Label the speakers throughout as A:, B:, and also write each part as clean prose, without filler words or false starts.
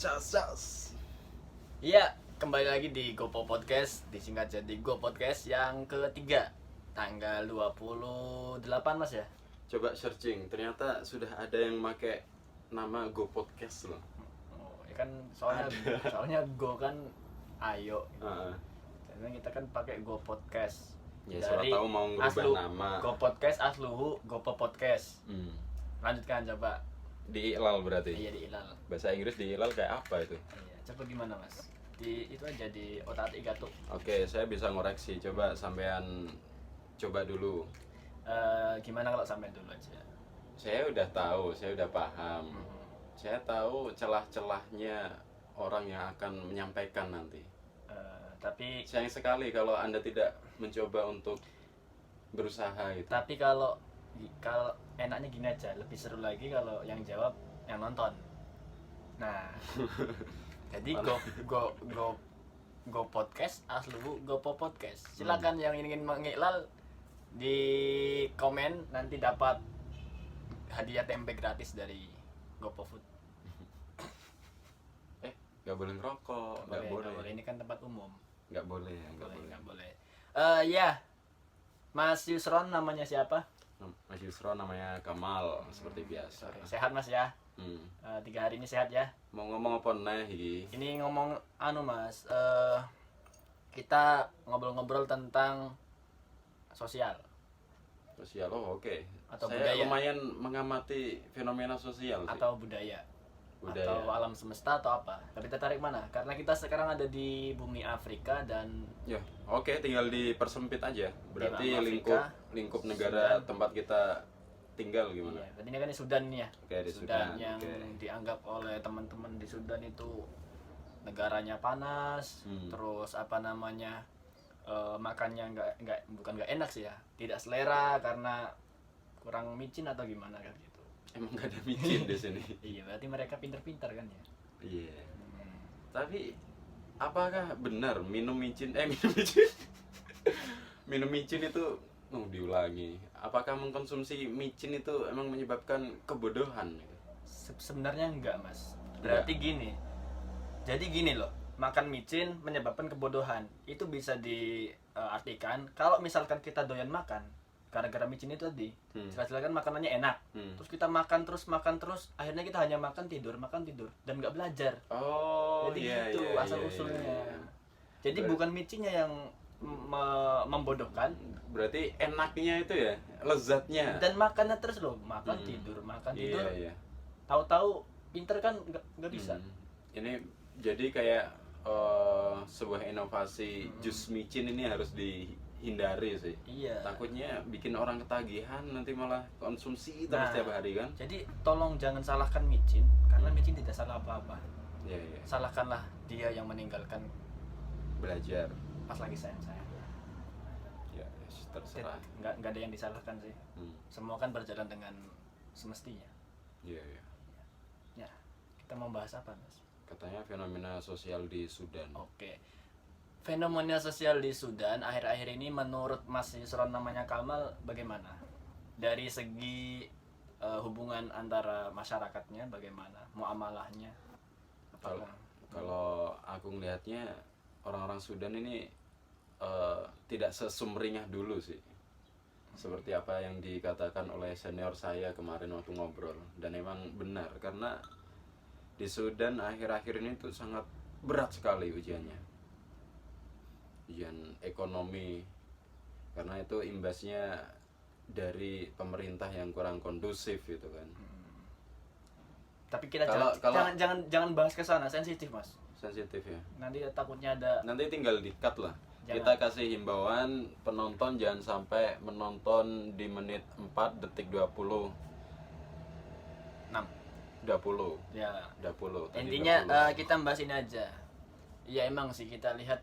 A: Cas.
B: Iya, kembali lagi di Gopo Podcast, disingkat jadi Go Podcast yang ketiga, tanggal 28 Mas ya.
A: Coba searching, ternyata sudah ada yang pakai nama Go Podcast loh.
B: Oh, ya kan soalnya Go kan ayo. Jadi kita kan pakai Go Podcast.
A: Ya siapa tahu mau ngubah nama.
B: Go Podcast asluhu Gopo Podcast. Lanjutkan coba.
A: Di Ilal berarti.
B: Iya, di Ilal.
A: Bahasa Inggris di Ilal kayak apa itu?
B: Iya, coba gimana Mas? Itu aja di otak gatuk.
A: Oke, saya bisa ngoreksi. Coba sampean coba dulu.
B: Gimana kalau sampai dulu aja?
A: Saya udah tahu, saya udah paham. Saya tahu celah-celahnya orang yang akan menyampaikan nanti.
B: Tapi
A: sayang sekali kalau Anda tidak mencoba untuk berusaha gitu.
B: Tapi kalau enaknya gini aja, lebih seru lagi kalau yang jawab yang nonton. Nah, jadi go podcast aslu Gopo Podcast. Silakan yang ingin mengiklal di komen, nanti dapat hadiah tempe gratis dari Gopo Food.
A: Nggak boleh ngerokok, nggak boleh.
B: Ini kan tempat umum.
A: Nggak boleh.
B: Ya, Mas Yusron namanya siapa?
A: Mas Yusron namanya Kamal, seperti biasa.
B: Sehat Mas ya? 3 hari ini sehat ya?
A: Mau ngomong apa nih?
B: Ini ngomong Mas, kita ngobrol-ngobrol tentang sosial.
A: Oh oke.
B: Atau
A: saya
B: budaya.
A: Lumayan mengamati fenomena sosial sih.
B: Atau budaya. Atau alam semesta atau apa. Tapi tertarik mana? Karena kita sekarang ada di bumi Afrika dan
A: ya, oke, tinggal dipersempit aja. Berarti lingkup negara
B: Sudan.
A: tempat kita tinggal gimana?
B: Iya, berarti ini kan di Sudan nih ya.
A: Oke, di Sudan
B: yang dianggap oleh teman-teman di Sudan itu negaranya panas, terus makannya bukan nggak enak sih ya, tidak selera karena kurang micin atau gimana kan gitu.
A: Emang gak ada micin di sini.
B: Iya, berarti mereka pintar-pintar kan ya.
A: Iya. Tapi apakah benar minum micin minum micin itu diulangi. Apakah mengkonsumsi micin itu emang menyebabkan kebodohan?
B: Sebenarnya enggak, Mas. Berarti gini. Jadi gini loh, makan micin menyebabkan kebodohan. Itu bisa diartikan kalau misalkan kita doyan makan gara-gara micin itu tadi. Jelas-jelas kan makanannya enak. Terus kita makan terus, akhirnya kita hanya makan tidur dan nggak belajar. Jadi gitu asal usulnya. Jadi bukan micinnya yang membodohkan,
A: berarti enaknya itu ya, lezatnya.
B: Dan makannya terus loh, makan tidur.
A: Iya.
B: Tahu-tahu pinter kan nggak bisa.
A: Ini jadi kayak sebuah inovasi jus micin ini harus dihindari sih.
B: Iya.
A: Takutnya bikin orang ketagihan, nanti malah konsumsi terus setiap hari kan.
B: Jadi tolong jangan salahkan micin, karena micin tidak salah apa-apa.
A: Iya.
B: Salahkanlah dia yang meninggalkan
A: belajar
B: pas lagi sayang.
A: Ya, terserah.
B: Nggak ada yang disalahkan sih. Semua kan berjalan dengan semestinya.
A: Iya.
B: Ya, kita mau bahas apa, Mas?
A: Katanya fenomena sosial di Sudan.
B: Oke. Fenomena sosial di Sudan akhir-akhir ini menurut Mas Yusron namanya Kamal bagaimana? Dari segi hubungan antara masyarakatnya bagaimana? Muamalahnya?
A: Kalau aku ngelihatnya orang-orang Sudan ini tidak sesumringah dulu sih. Seperti apa yang dikatakan oleh senior saya kemarin waktu ngobrol, dan emang benar karena di Sudan akhir-akhir ini tuh sangat berat sekali ujian ekonomi, karena itu imbasnya dari pemerintah yang kurang kondusif gitu kan.
B: Tapi kita jangan bahas ke sana, sensitif Mas.
A: Sensitif ya.
B: Nanti takutnya ada.
A: Nanti tinggal di-cut lah. Kita kasih himbauan penonton jangan sampai menonton di menit 4 detik 20. 20.
B: Ya.
A: 20.
B: Intinya kita bahas ini aja. Ya emang sih kita lihat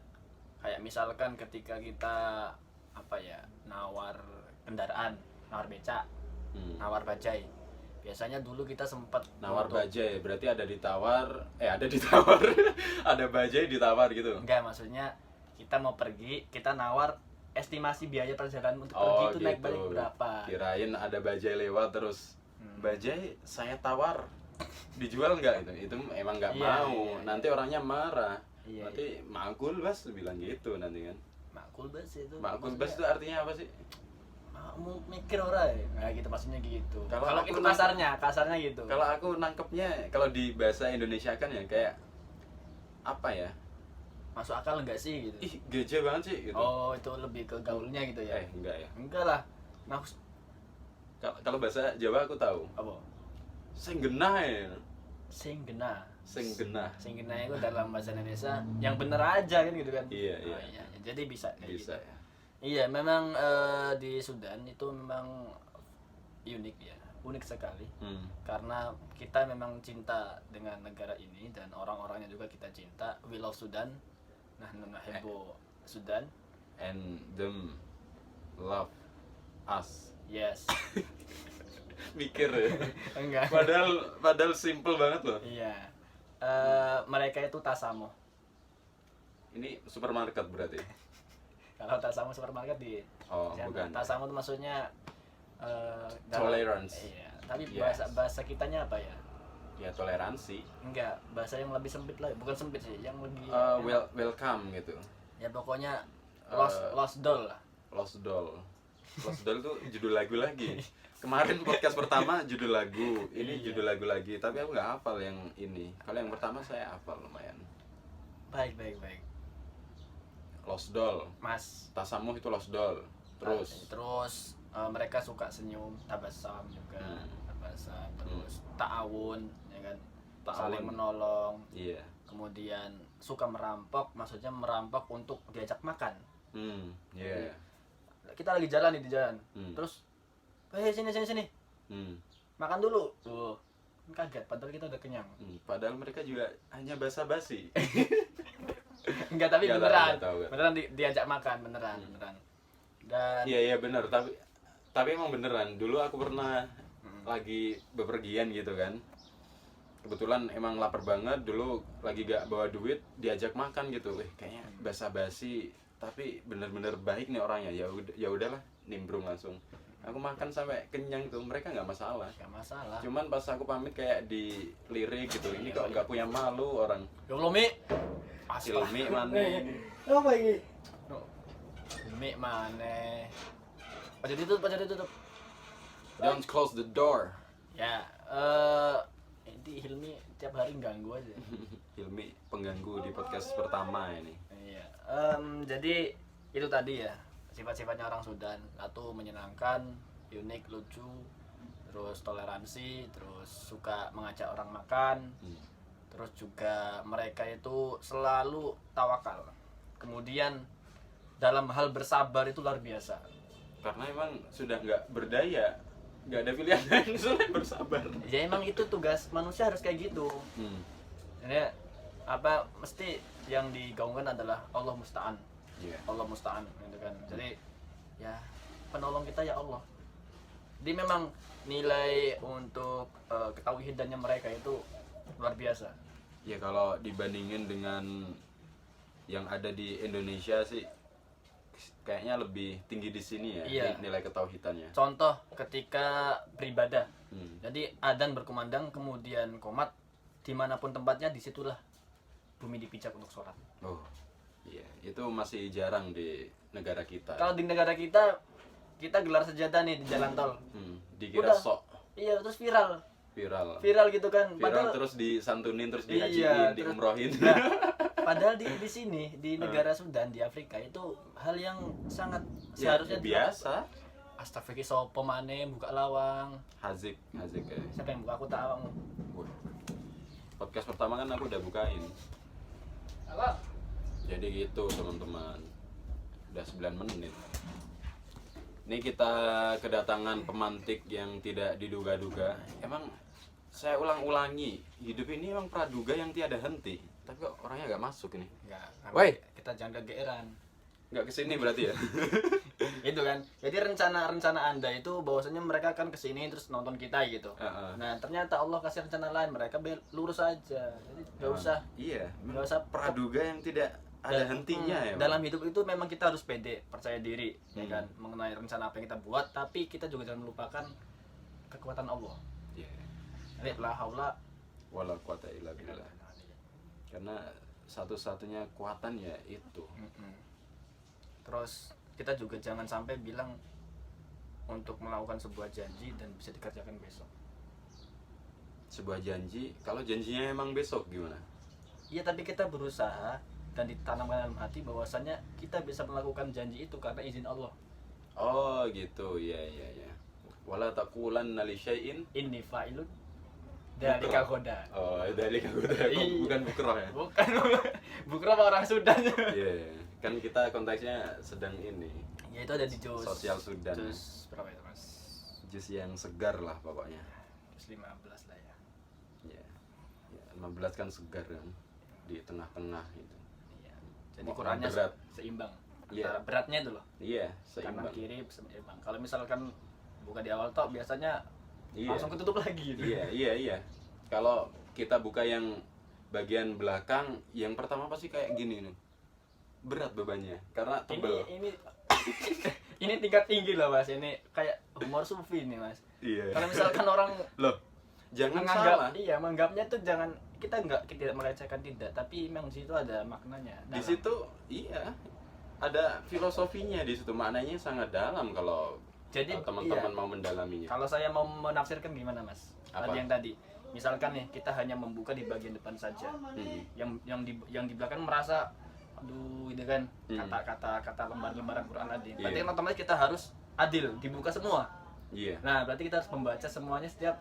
B: kayak misalkan ketika kita nawar kendaraan, nawar becak, nawar bajai. Biasanya dulu kita sempat
A: nawar bajai, berarti ada ditawar, ada bajai ditawar gitu.
B: Enggak, maksudnya kita mau pergi, kita nawar estimasi biaya perjalanan untuk pergi itu
A: gitu.
B: Naik balik berapa.
A: Kirain ada bajai lewat terus bajai saya tawar dijual nggak itu emang nggak
B: Iya,
A: mau.
B: iya.
A: Nanti orangnya marah.
B: Iya,
A: Nanti makul bas bilang gitu nanti kan.
B: makul bas itu.
A: Makul
B: Maksudnya,
A: bas itu artinya apa sih?
B: mau mikir orang ya. Nah, gitu maksudnya gitu.
A: Kalau
B: Kalau
A: aku
B: itu
A: nangkep-
B: kasarnya gitu.
A: Kalau aku nangkepnya kalau di bahasa Indonesia kan ya kayak apa ya?
B: Masuk akal enggak sih gitu.
A: Ih, geje banget sih gitu.
B: Oh, itu lebih ke gaulnya gitu ya.
A: Enggak ya.
B: Enggak lah. Maksud
A: Kalau bahasa Jawa aku tahu.
B: apa?
A: Sing genah ya.
B: Sing genah.
A: Sing genah.
B: Sing genah itu dalam bahasa Indonesia yang bener aja kan gitu kan.
A: Iya, iya.
B: Oh, iya. Jadi bisa kayak
A: Bisa
B: gitu.
A: ya.
B: Iya, memang di Sudan itu memang unik ya. Unik sekali. Karena kita memang cinta dengan negara ini dan orang-orangnya juga kita cinta. We love Sudan. Nah, nuhibbu Sudan.
A: And them love us.
B: Yes.
A: Mikir ya.
B: Enggak.
A: Padahal simple banget loh.
B: Iya. Mereka itu tasamo.
A: Ini supermarket berarti.
B: Kalau tasamo supermarket di
A: Oh,
B: sana.
A: bukan.
B: Tasamo itu maksudnya
A: Tolerance.
B: Iya. Tapi
A: Yes.
B: bahasa kitanya apa ya?
A: Ya toleransi.
B: Enggak, bahasa yang lebih sempit lah, bukan sempit sih, yang lebih enak.
A: Welcome gitu.
B: Ya pokoknya
A: Eh,
B: lost doll lah.
A: Lost Doll. Lost Doll tuh judul lagu lagi. Kemarin podcast pertama judul lagu, ini
B: Iya.
A: judul lagu lagi. Tapi aku nggak hafal yang ini. Kalau yang pertama saya hafal lumayan.
B: Baik.
A: Lost Doll.
B: Mas.
A: Tasamuh itu Lost Doll. Terus
B: mereka suka senyum, tabasam juga, tabasam, terus ta'awun, ya kan? Saling
A: Ta'awun.
B: menolong.
A: Iya.
B: Kemudian suka merampok, maksudnya merampok untuk diajak makan.
A: Iya.
B: Kita lagi jalan nih di jalan.
A: Hmm.
B: Terus sini.
A: Hmm.
B: Makan dulu. Tuh. Kan kaget padahal kita udah kenyang.
A: Padahal mereka juga hanya basa-basi.
B: Enggak, tapi
A: Nggak
B: beneran.
A: tahu.
B: Beneran diajak makan, beneran. Dan
A: Iya benar. Tapi emang beneran. Dulu aku pernah lagi bepergian gitu kan. Kebetulan emang lapar banget. Dulu lagi gak bawa duit, diajak makan gitu. Kayaknya basa-basi. Tapi bener-bener baik nih orangnya. Ya udahlah, nimbrung langsung. Aku makan sampai kenyang tuh. Mereka nggak masalah.
B: gak masalah.
A: Cuman pas aku pamit kayak dilirik gitu. Ini kok nggak punya malu orang.
B: Ya Allah, Mi.
A: Silmi mana?
B: Apa ini? Mi mana? Aja ditutup.
A: Don't close the door.
B: Ya, ini Hilmi tiap hari ganggu aja.
A: Hilmi pengganggu di podcast pertama ini.
B: Iya. Jadi itu tadi ya sifat-sifatnya orang Sudan. Satu menyenangkan, unik, lucu, terus toleransi, terus suka mengajak orang makan, terus juga mereka itu selalu tawakal. Kemudian dalam hal bersabar itu luar biasa.
A: Karena emang sudah nggak berdaya, nggak ada pilihan lain selain bersabar.
B: Ya emang itu tugas manusia harus kayak gitu. Ini apa mesti yang digaungkan adalah Allah musta'an.
A: Iya.
B: Allah musta'an gitu kan. Jadi ya penolong kita ya Allah. Jadi memang nilai untuk ketauhidannya mereka itu luar biasa.
A: Ya kalau dibandingin dengan yang ada di Indonesia sih kayaknya lebih tinggi di sini ya.
B: Iya.
A: Nilai ketauhidannya.
B: Contoh ketika beribadah.
A: Hmm.
B: Jadi adzan berkumandang kemudian qomat dimanapun tempatnya disitulah bumi dipijak untuk sholat.
A: Oh iya, itu masih jarang di negara kita.
B: Kalau di negara kita gelar sejadah nih di jalan tol.
A: Dikira
B: Udah.
A: sok
B: Iya, terus viral gitu kan.
A: viral terus disantunin terus
B: Iya,
A: dihajiin,
B: terus-
A: diumrohin.
B: Nah, padahal di sini di negara Sudan di Afrika itu hal yang sangat
A: Ya,
B: seharusnya
A: biasa.
B: Astagfirullah, sopo maneh buka lawang.
A: Hazik ya.
B: Siapa yang buka? Aku tak awang.
A: Wah. Podcast pertama kan aku udah bukain.
B: Apa?
A: Jadi gitu teman-teman. Udah 9 menit. Ini kita kedatangan pemantik yang tidak diduga-duga. Emang saya ulang-ulangi, hidup ini emang praduga yang tiada henti. Tapi kok orangnya gak masuk ini.
B: Enggak.
A: Woi.
B: Kita jangan kegeeran.
A: Gak kesini berarti ya?
B: Itu kan. Jadi rencana Anda itu bahwasanya mereka akan kesini terus nonton kita gitu.
A: Heeh.
B: Nah, ternyata Allah kasih rencana lain, mereka lurus aja. Jadi enggak usah
A: Iya,
B: nggak usah
A: praduga yang tidak ada hentinya ya.
B: Dalam hidup itu memang kita harus pede, percaya diri, ya
A: Hmm.
B: kan, mengenai rencana apa yang kita buat, tapi kita juga jangan melupakan kekuatan Allah.
A: Iya.
B: La haula
A: wala quwata illa billah. Karena satu-satunya kekuatan ya itu.
B: Terus kita juga jangan sampai bilang untuk melakukan sebuah janji dan bisa dikerjakan besok.
A: Sebuah janji, kalau janjinya emang besok gimana?
B: Iya, tapi kita berusaha dan ditanamkan dalam hati bahwasannya kita bisa melakukan janji itu karena izin Allah.
A: Oh gitu, ya ya ya. Wala taqulanna li syai'in
B: Inni fa'ilun dzalika ghadan.
A: Oh, dzalika ghadan. Bukan bukroh ya?
B: Bukan. Bukan apa orang Sudan.
A: Iya, kan kita konteksnya sedang ini.
B: Ya itu ada di juz
A: Sosial Sudan.
B: Juz berapa itu, Mas?
A: Jus yang segar lah pokoknya.
B: Juz 15 lah ya.
A: Ya. Ya, 15 kan segar kan. Di tengah-tengah gitu.
B: Iya. Jadi
A: Mau
B: Qurannya
A: berat.
B: seimbang.
A: Iya.
B: Antara beratnya itu loh.
A: Iya,
B: Kanan
A: seimbang.
B: kiri seimbang. Kalau misalkan buka di awal tok biasanya
A: Iya.
B: langsung ketutup lagi gitu.
A: Iya. Kalau kita buka yang bagian belakang, yang pertama pasti kayak gini nih. Berat bebannya karena tebel.
B: Ini tingkat tinggi loh, Mas. Ini kayak humor sufi nih, Mas.
A: Iya.
B: Kalau misalkan orang
A: Loh, jangan
B: menganggap,
A: salah.
B: iya, menganggapnya tuh jangan kita tidak melecehkan, tidak, tapi memang di situ ada maknanya.
A: Di
B: dalam.
A: situ iya ada filosofinya, di situ maknanya sangat dalam kalau
B: Jadi
A: teman-teman
B: iya,
A: mau mendalaminya.
B: kalau saya mau menafsirkan gimana, Mas?
A: Apa?
B: Tadi yang tadi. Misalkan nih kita hanya membuka di bagian depan saja. Yang di belakang merasa aduh gitu kan, kata lembar-lembaran Quran tadi. Berarti
A: Iya.
B: otomatis kita harus adil, dibuka semua.
A: Iya.
B: Nah, berarti kita harus membaca semuanya setiap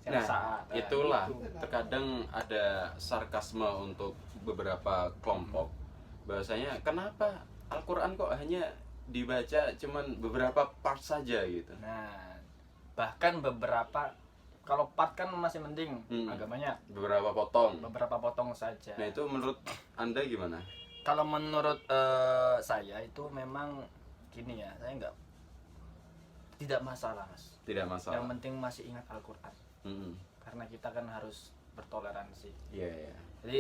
A: Nah,
B: saat. Nah,
A: itulah
B: gitu.
A: terkadang ada sarkasme untuk beberapa kelompok. Bahasanya kenapa Al-Qur'an kok hanya dibaca cuman beberapa part saja gitu.
B: Nah, bahkan beberapa kalau part kan masih mending agamanya
A: Beberapa potong.
B: beberapa potong saja.
A: Nah, itu menurut Anda gimana?
B: Kalau menurut saya itu memang gini ya, saya tidak masalah, Mas.
A: Tidak masalah.
B: Yang penting masih ingat Al-Qur'an.
A: Mm-mm.
B: Karena kita kan harus bertoleransi.
A: Iya, iya.
B: Jadi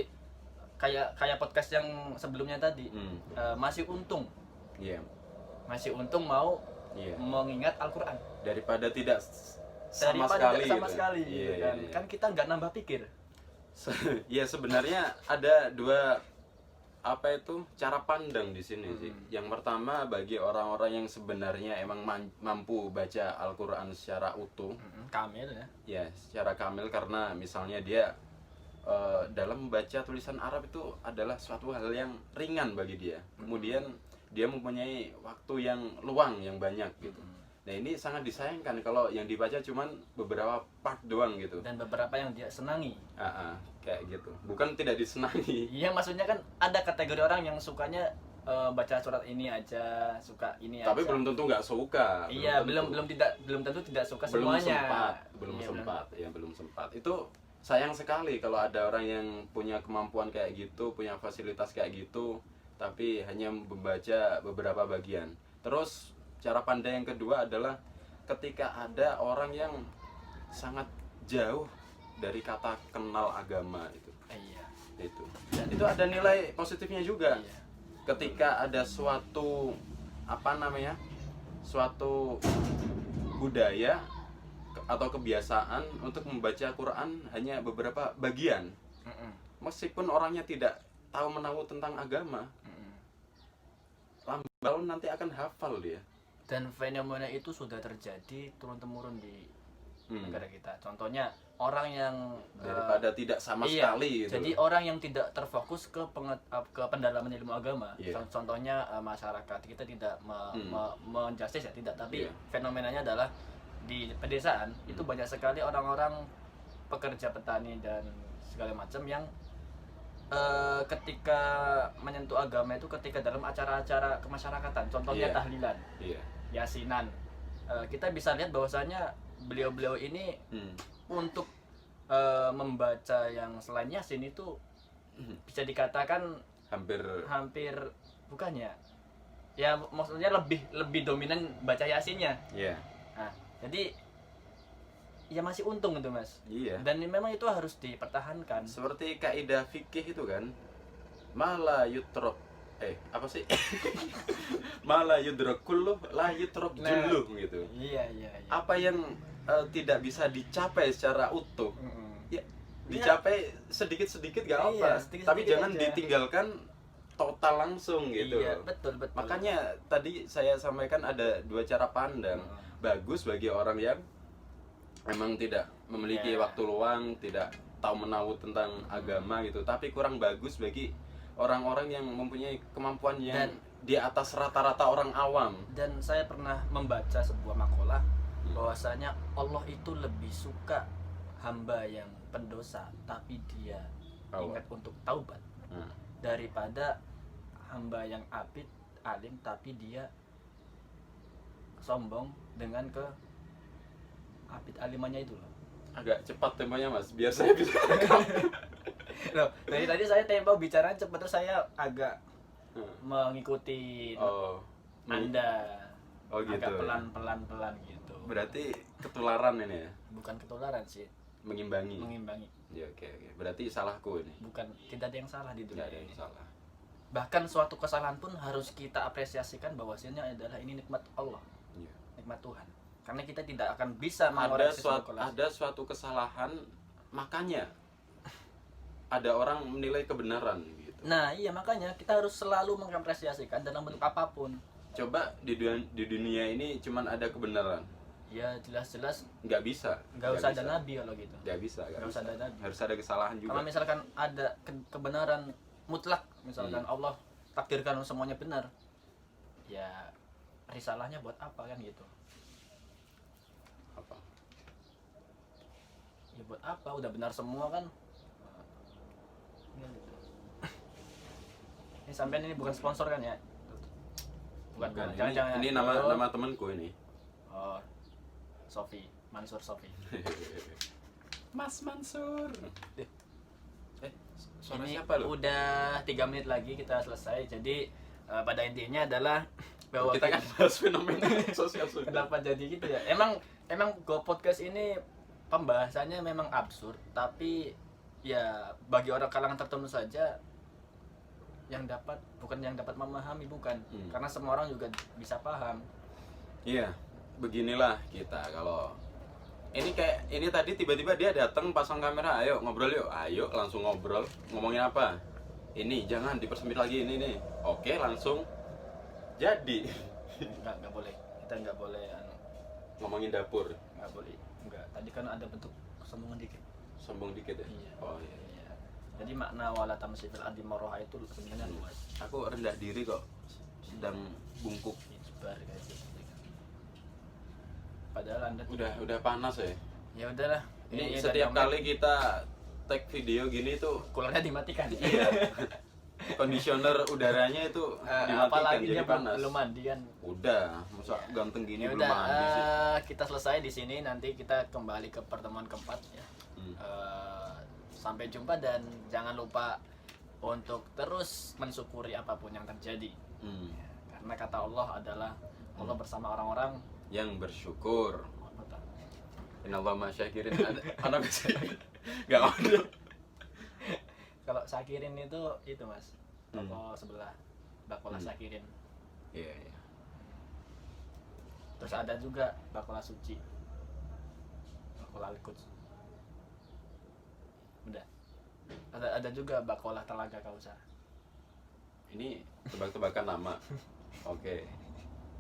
B: kayak podcast yang sebelumnya tadi, masih untung.
A: Iya.
B: Masih untung mau
A: Iya.
B: mengingat Al-Qur'an.
A: Daripada tidak sama
B: Daripada
A: sekali
B: tidak sama
A: gitu.
B: sekali
A: Iya,
B: gitu
A: iya,
B: kan.
A: iya.
B: Kan kita nggak nambah pikir.
A: Ya sebenarnya ada dua cara pandang di sini sih. Yang pertama bagi orang-orang yang sebenarnya emang mampu baca Al-Qur'an secara utuh,
B: Kamil ya.
A: ya secara kamil, karena misalnya dia dalam membaca tulisan Arab itu adalah suatu hal yang ringan bagi dia. Kemudian dia mempunyai waktu yang luang yang banyak gitu. Nah, ini sangat disayangkan kalau yang dibaca cuman beberapa part doang gitu.
B: Dan beberapa yang dia senangi.
A: Kayak gitu. Bukan tidak disenangi.
B: Iya, maksudnya kan ada kategori orang yang sukanya baca surat ini aja, suka ini
A: Tapi
B: aja.
A: belum tentu nggak suka.
B: Iya, belum tentu tidak suka semuanya.
A: Belum sempat. Itu sayang sekali kalau ada orang yang punya kemampuan kayak gitu, punya fasilitas kayak gitu, tapi hanya membaca beberapa bagian. Terus cara pandang yang kedua adalah ketika ada orang yang sangat jauh dari kata kenal agama itu.
B: Iya.
A: Dan itu ada nilai positifnya juga.
B: Iya.
A: Ketika ada suatu suatu budaya atau kebiasaan untuk membaca Quran hanya beberapa bagian, meskipun orangnya tidak tahu menahu tentang agama, lambat laun nanti akan hafal dia.
B: Dan fenomena itu sudah terjadi turun-temurun di negara kita. Contohnya orang yang
A: Daripada tidak sama
B: iya,
A: sekali gitu.
B: jadi orang yang tidak terfokus ke pendalaman ilmu agama.
A: Iya.
B: Contohnya masyarakat kita tidak menjustice ya, tidak, tapi
A: Iya.
B: fenomenanya adalah di pedesaan itu banyak sekali orang-orang pekerja petani dan segala macam yang ketika menyentuh agama itu ketika dalam acara-acara kemasyarakatan, contohnya
A: Iya.
B: tahlilan,
A: Iya.
B: yasinan, kita bisa lihat bahwasanya beliau-beliau ini untuk membaca yang selain yasin itu bisa dikatakan hampir bukannya ya, maksudnya lebih dominan baca yasinnya.
A: Iya.
B: Nah, jadi ya masih untung itu, Mas.
A: Iya.
B: Dan memang itu harus dipertahankan.
A: Seperti kaidah fikih itu kan, mala yutrok apa sih? Malah yudrakul la yutrok juluh gitu.
B: Iya.
A: Apa yang tidak bisa dicapai secara utuh, ya
B: Iya.
A: dicapai sedikit-sedikit gak apa,
B: Iya, sedikit-sedikit
A: tapi jangan
B: aja.
A: ditinggalkan total langsung gitu.
B: Iya, betul.
A: Makanya tadi saya sampaikan ada dua cara pandang. Bagus bagi orang yang memang tidak memiliki
B: Ya.
A: waktu luang, tidak tahu menahu tentang agama gitu. Tapi kurang bagus bagi orang-orang yang mempunyai kemampuan yang
B: Dan-
A: di atas rata-rata orang awam.
B: Dan saya pernah membaca sebuah makalah bahwasanya Allah itu lebih suka hamba yang pendosa tapi dia
A: Awam.
B: ingat untuk taubat
A: Nah,
B: daripada hamba yang abid alim tapi dia sombong dengan ke abid alimannya itu loh.
A: agak cepat temponya Mas, biar saya bisa rekam.
B: Loh, dari tadi saya tempo bicara cepat terus saya agak
A: Hmm.
B: mengikuti
A: Oh,
B: Anda.
A: Oh, gitu.
B: Agak pelan gitu.
A: berarti ketularan ini ya,
B: Bukan ketularan sih,
A: mengimbangi.
B: mengimbangi.
A: Ya, oke. Berarti salahku ini.
B: Bukan, tidak ada yang salah di dunia
A: Tidak ada yang
B: ini.
A: salah.
B: Bahkan suatu kesalahan pun harus kita apresiasikan bahwasanya adalah ini nikmat Allah,
A: Iya.
B: nikmat Tuhan. Karena kita tidak akan bisa
A: Ada
B: mengoreksi sebuah kesalahan.
A: ada suatu kesalahan, makanya ada orang menilai kebenaran gitu.
B: Nah, iya makanya kita harus selalu mengapresiasikan dalam bentuk apapun.
A: Coba di dunia ini cuman ada kebenaran,
B: Ya jelas-jelas
A: nggak bisa.
B: nggak usah ada nabi kalau gitu.
A: Nggak bisa.
B: Nggak usah ada nabi.
A: Harus ada kesalahan juga.
B: Kalau misalkan ada kebenaran mutlak, misalkan Allah takdirkan semuanya benar, ya risalahnya buat apa kan gitu?
A: Apa?
B: Ya buat apa? Udah benar semua kan? Ini sampean ini bukan sponsor kan ya? Bukan.
A: Ini nama temanku ini.
B: Oh, Sofi, Mansur Sofi.
A: Mas Mansur. Suara
B: Ini
A: siapa lo?
B: udah 3 menit lagi kita selesai. Jadi pada intinya adalah bahwa
A: Kita kan bahas fenomena sosial sudah.
B: kenapa jadi gitu ya? Emang Go Podcast ini pembahasannya memang absurd, tapi ya bagi orang kalangan tertentu saja yang dapat memahami, bukan. Karena semua orang juga bisa paham.
A: Iya, beginilah kita kalau ini tadi tiba-tiba dia datang pasang kamera, ayo ngobrol yuk, ayo langsung ngobrol, ngomongin apa? Ini jangan dipersempit lagi ini nih. Oke, langsung jadi
B: Nggak boleh. Kita nggak boleh
A: ngomongin dapur,
B: nggak boleh. Nggak. Tadi kan ada bentuk kesombongan dikit.
A: sombong dikit ya.
B: Iya.
A: Oh iya.
B: Iya. Jadi makna wala tamsifil adi maroha itu sebenarnya luas.
A: Aku rendah diri kok, sedang bungkuk.
B: Ijibar kayak gitu. Padahal Anda
A: Udah panas ya.
B: ya udahlah.
A: Ini
B: dari
A: setiap
B: Omet,
A: kali kita tag video gini tuh
B: kulernya dimatikan.
A: iya. Kondisioner udaranya itu dimatikan
B: Apalagi
A: jadi
B: dia
A: panas.
B: belum mandi kan.
A: Udah, masa ganteng gini
B: Ya
A: belum
B: udah,
A: mandi sih.
B: kita selesai di sini. Nanti kita kembali ke pertemuan keempat ya. Sampai jumpa dan jangan lupa untuk terus mensyukuri apapun yang terjadi. Ya, karena kata Allah adalah Allah bersama orang-orang
A: Yang bersyukur.
B: apa tak?
A: Inallah masyakirin ada sih? Gak ada.
B: Kalau Sakirin itu Mas, toko sebelah Bakola Sakirin.
A: Iya, iya.
B: Terus ada juga Bakola Suci, Bakola Al-Quds. Udah. Ada juga Bakola Telaga Kausar.
A: Ini tebak-tebakan nama. Oke.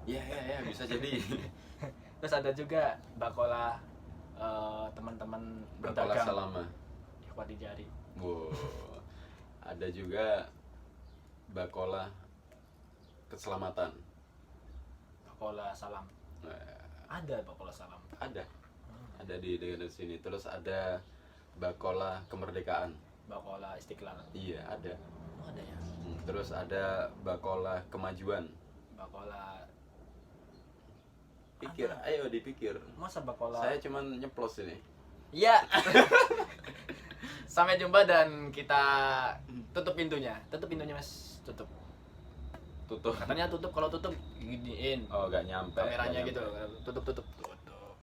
A: Iya, bisa jadi.
B: Terus ada juga Bakola teman-teman
A: Bakola
B: pedagang
A: Salama.
B: Ikhwati Jari.
A: Wow. Ada juga Bakola Keselamatan.
B: Bakola Salam.
A: Nah,
B: Ada Bakola Salam.
A: ada di dekat sini. Terus ada Bakola Kemerdekaan.
B: Bakola Istiqlal.
A: Iya, ada.
B: Oh, ada ya.
A: Terus ada Bakola Kemajuan.
B: Bakola.
A: Pikir, ayo dipikir.
B: Masa Bakola?
A: Saya cuman nyeplos ini.
B: Iya. Sampai jumpa dan kita tutup pintunya. Tutup pintunya Mas. Tutup.
A: Tutup.
B: Katanya tutup, kalau tutup giniin
A: Oh, gak nyampe.
B: kameranya
A: nggak
B: gitu.
A: nyampe.
B: Tutup.